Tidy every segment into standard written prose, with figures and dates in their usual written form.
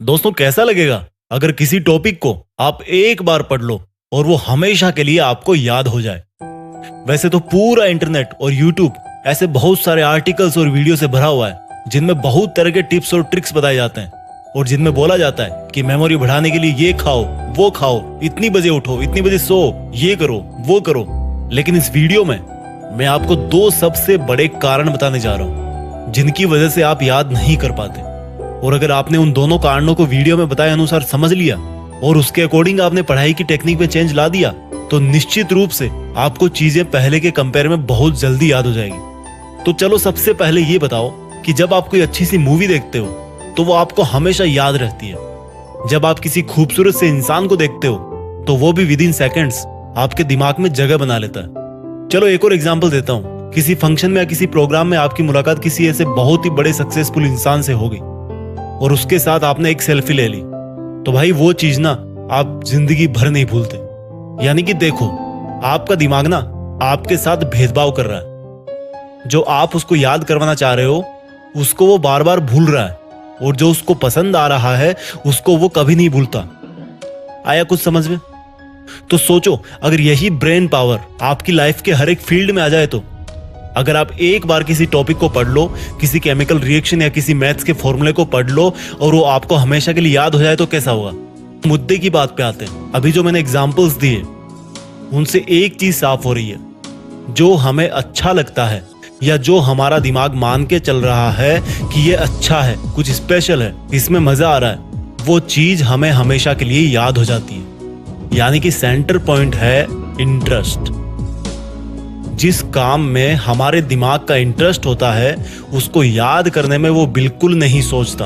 दोस्तों कैसा लगेगा अगर किसी टॉपिक को आप एक बार पढ़ लो और वो हमेशा के लिए आपको याद हो जाए। वैसे तो पूरा इंटरनेट और यूट्यूब ऐसे बहुत सारे आर्टिकल्स और वीडियो से भरा हुआ है जिनमें बहुत तरह के टिप्स और ट्रिक्स बताए जाते हैं और जिनमें बोला जाता है कि मेमोरी बढ़ाने के लिए ये खाओ, वो खाओ, इतनी बजे उठो, इतनी बजे सो, ये करो, वो करो। लेकिन इस वीडियो में मैं आपको दो सबसे बड़े कारण बताने जा रहा हूं जिनकी वजह से आप याद नहीं कर पाते। और अगर आपने उन दोनों कारणों को वीडियो में बताए अनुसार समझ लिया और उसके अकॉर्डिंग आपने पढ़ाई की टेक्निक में चेंज ला दिया तो निश्चित रूप से आपको चीजें पहले के कंपेयर में बहुत जल्दी याद हो जाएगी। तो चलो सबसे पहले ये बताओ कि जब आप कोई अच्छी सी मूवी देखते हो तो वो आपको हमेशा याद रहती है। जब आप किसी खूबसूरत से इंसान को देखते हो तो वो भी विद इन सेकेंड्स आपके दिमाग में जगह बना लेता है। चलो एक और एग्जांपल देता हूँ। किसी फंक्शन में या किसी प्रोग्राम में आपकी मुलाकात किसी ऐसे बहुत ही बड़े सक्सेसफुल इंसान से हो गई और उसके साथ आपने एक सेल्फी ले ली, तो भाई वो चीज ना आप जिंदगी भर नहीं भूलते। यानी कि देखो, आपका दिमाग ना आपके साथ भेदभाव कर रहा है। जो आप उसको याद करवाना चाह रहे हो उसको वो बार बार भूल रहा है और जो उसको पसंद आ रहा है उसको वो कभी नहीं भूलता। आया कुछ समझ में? तो सोचो, अगर यही ब्रेन पावर आपकी लाइफ के हर एक फील्ड में आ जाए तो अगर आप एक बार किसी टॉपिक को पढ़ लो, किसी केमिकल रिएक्शन या किसी मैथ्स के फॉर्मूले को पढ़ लो और वो आपको हमेशा के लिए याद हो जाए तो कैसा होगा? मुद्दे की बात पे आते हैं। अभी जो मैंने एग्जांपल्स दिए उनसे एक चीज साफ हो रही है, जो हमें अच्छा लगता है या जो हमारा दिमाग मान के चल रहा है कि ये अच्छा है, कुछ स्पेशल है, इसमें मजा आ रहा है, वो चीज हमें हमेशा के लिए याद हो जाती है। यानी कि सेंटर पॉइंट है इंटरेस्ट। जिस काम में हमारे दिमाग का इंटरेस्ट होता है उसको याद करने में वो बिल्कुल नहीं सोचता,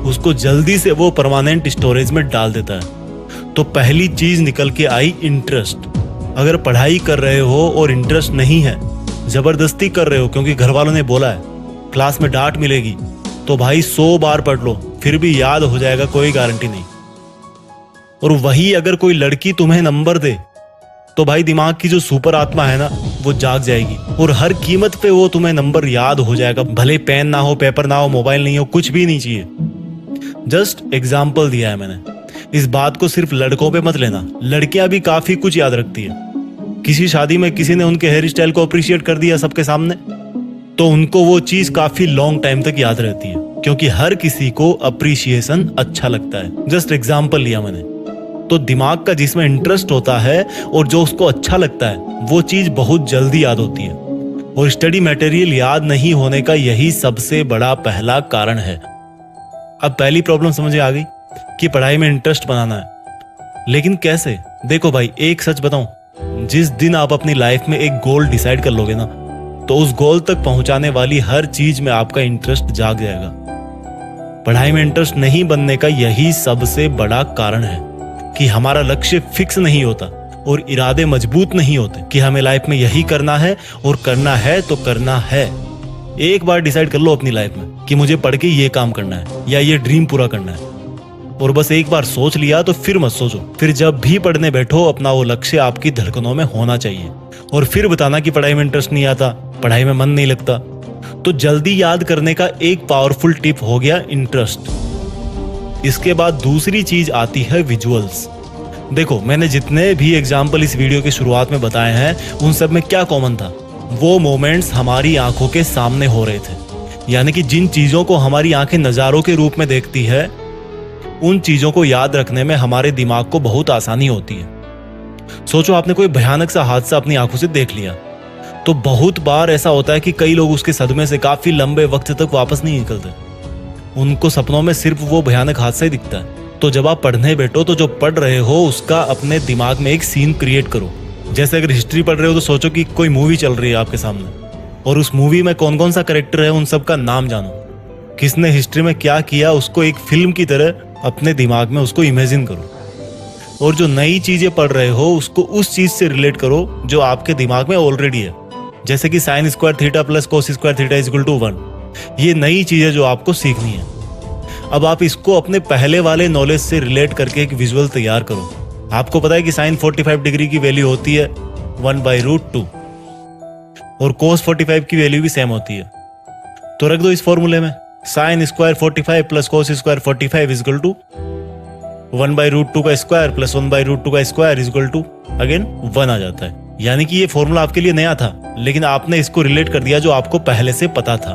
उसको जल्दी से वो परमानेंट स्टोरेज में डाल देता है। तो पहली चीज निकल के आई इंटरेस्ट। अगर पढ़ाई कर रहे हो और इंटरेस्ट नहीं है, जबरदस्ती कर रहे हो क्योंकि घर वालों ने बोला है, क्लास में डांट मिलेगी, तो भाई 100 बार पढ़ लो फिर भी याद हो जाएगा, कोई गारंटी नहीं। और वही अगर कोई लड़की तुम्हें नंबर दे तो भाई दिमाग की जो सुपर आत्मा है ना वो जाग जाएगी और हर कीमत पे वो तुम्हें नंबर याद हो जाएगा। भले पेन ना हो, पेपर ना हो, मोबाइल नहीं हो, कुछ भी नहीं चाहिए। जस्ट एग्जाम्पल दिया है मैंने। इस बात को सिर्फ लड़कों पे मत लेना, लड़कियां भी काफी कुछ याद रखती है। किसी शादी में किसी ने उनके हेयर स्टाइल को अप्रिशिएट कर दिया सबके सामने तो उनको वो चीज काफी लॉन्ग टाइम तक याद रहती है, क्योंकि हर किसी को अप्रिशिएशन अच्छा लगता है। जस्ट एग्जाम्पल लिया मैंने। तो दिमाग का जिसमें इंटरेस्ट होता है और जो उसको अच्छा लगता है वो चीज बहुत जल्दी याद होती है। और स्टडी मटेरियल याद नहीं होने का यही सबसे बड़ा पहला कारण है। अब पहली प्रॉब्लम समझ आ गई कि पढ़ाई में इंटरेस्ट बनाना है, लेकिन कैसे? देखो भाई, एक सच बताऊं, जिस दिन आप अपनी लाइफ में एक गोल डिसाइड कर लोगे ना तो उस गोल तक पहुंचाने वाली हर चीज में आपका इंटरेस्ट जाग जाएगा। पढ़ाई में इंटरेस्ट नहीं बनने का यही सबसे बड़ा कारण है कि हमारा लक्ष्य फिक्स नहीं होता और इरादे मजबूत नहीं होते कि हमें लाइफ में यही करना है और करना है तो करना है। एक बार डिसाइड कर लो अपनी लाइफ में कि मुझे पढ़ के ये काम करना है या ये ड्रीम पूरा करना है, और बस एक बार सोच लिया तो फिर मत सोचो। फिर जब भी पढ़ने बैठो अपना वो लक्ष्य आपकी धड़कनों में होना चाहिए। और फिर बताना कि पढ़ाई में इंटरेस्ट नहीं आता, पढ़ाई में मन नहीं लगता। तो जल्दी याद करने का एक पावरफुल टिप हो गया इंटरेस्ट। इसके बाद दूसरी चीज आती है विजुअल्स। देखो, मैंने जितने भी एग्जाम्पल इस वीडियो की शुरुआत में बताए हैं उन सब में क्या कॉमन था? वो मोमेंट्स हमारी आंखों के सामने हो रहे थे। यानी कि जिन चीजों को हमारी आंखें नजारों के रूप में देखती है उन चीजों को याद रखने में हमारे दिमाग को बहुत आसानी होती है। सोचो, आपने कोई भयानक सा हादसा अपनी आंखों से देख लिया तो बहुत बार ऐसा होता है कि कई लोग उसके सदमे से काफी लंबे वक्त तक वापस नहीं निकलते। उनको सपनों में सिर्फ वो भयानक हादसा ही दिखता है। तो जब आप पढ़ने बैठो तो जो पढ़ रहे हो उसका अपने दिमाग में एक सीन क्रिएट करो। जैसे अगर हिस्ट्री पढ़ रहे हो तो सोचो कि कोई मूवी चल रही है आपके सामने और उस मूवी में कौन कौन सा कैरेक्टर है उन सब का नाम जानो, किसने हिस्ट्री में क्या किया उसको एक फिल्म की तरह अपने दिमाग में उसको इमेजिन करो। और जो नई चीजें पढ़ रहे हो उसको उस चीज से रिलेट करो जो आपके दिमाग में ऑलरेडी है। जैसे कि sin square theta plus cos square theta is equal to 1। ये नई चीजें जो आपको सीखनी है। अब आप इसको अपने पहले वाले नॉलेज से रिलेट करके एक विजुअल तैयार करो। आपको पता है कि sin 45 डिग्री की वैल्यू होती है 1/√2 और cos 45 की वैल्यू भी सेम होती है। तो रख दो इस फॉर्मूले में sine square 45 plus cos square 45 is equal to 1/√2 का स्क्वायर प्लस 1/√2 का स्क्वायर इजकल टू अगेन 1 आ जाता है। यानी कि ये फॉर्मूला आपके लिए नया था, लेकिन आपने इसको रिलेट कर दिया जो आपको पहले से पता था,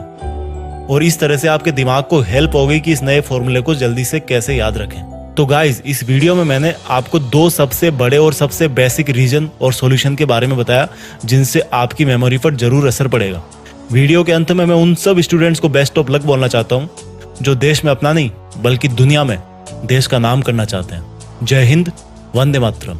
और इस तरह से आपके दिमाग को हेल्प हो गई कि इस नए फॉर्मूले को जल्दी से कैसे याद रखें। तो गाइज, इस वीडियो में मैंने आपको 2 सबसे बड़े और सबसे बेसिक रीजन और सॉल्यूशन के बारे में बताया जिनसे आपकी मेमोरी पर जरूर असर पड़ेगा। वीडियो के अंत में मैं उन सब स्टूडेंट्स को बेस्ट ऑफ लक बोलना चाहता हूँ जो देश में अपना नहीं बल्कि दुनिया में देश का नाम करना चाहते हैं। जय हिंद, वंदे मातरम।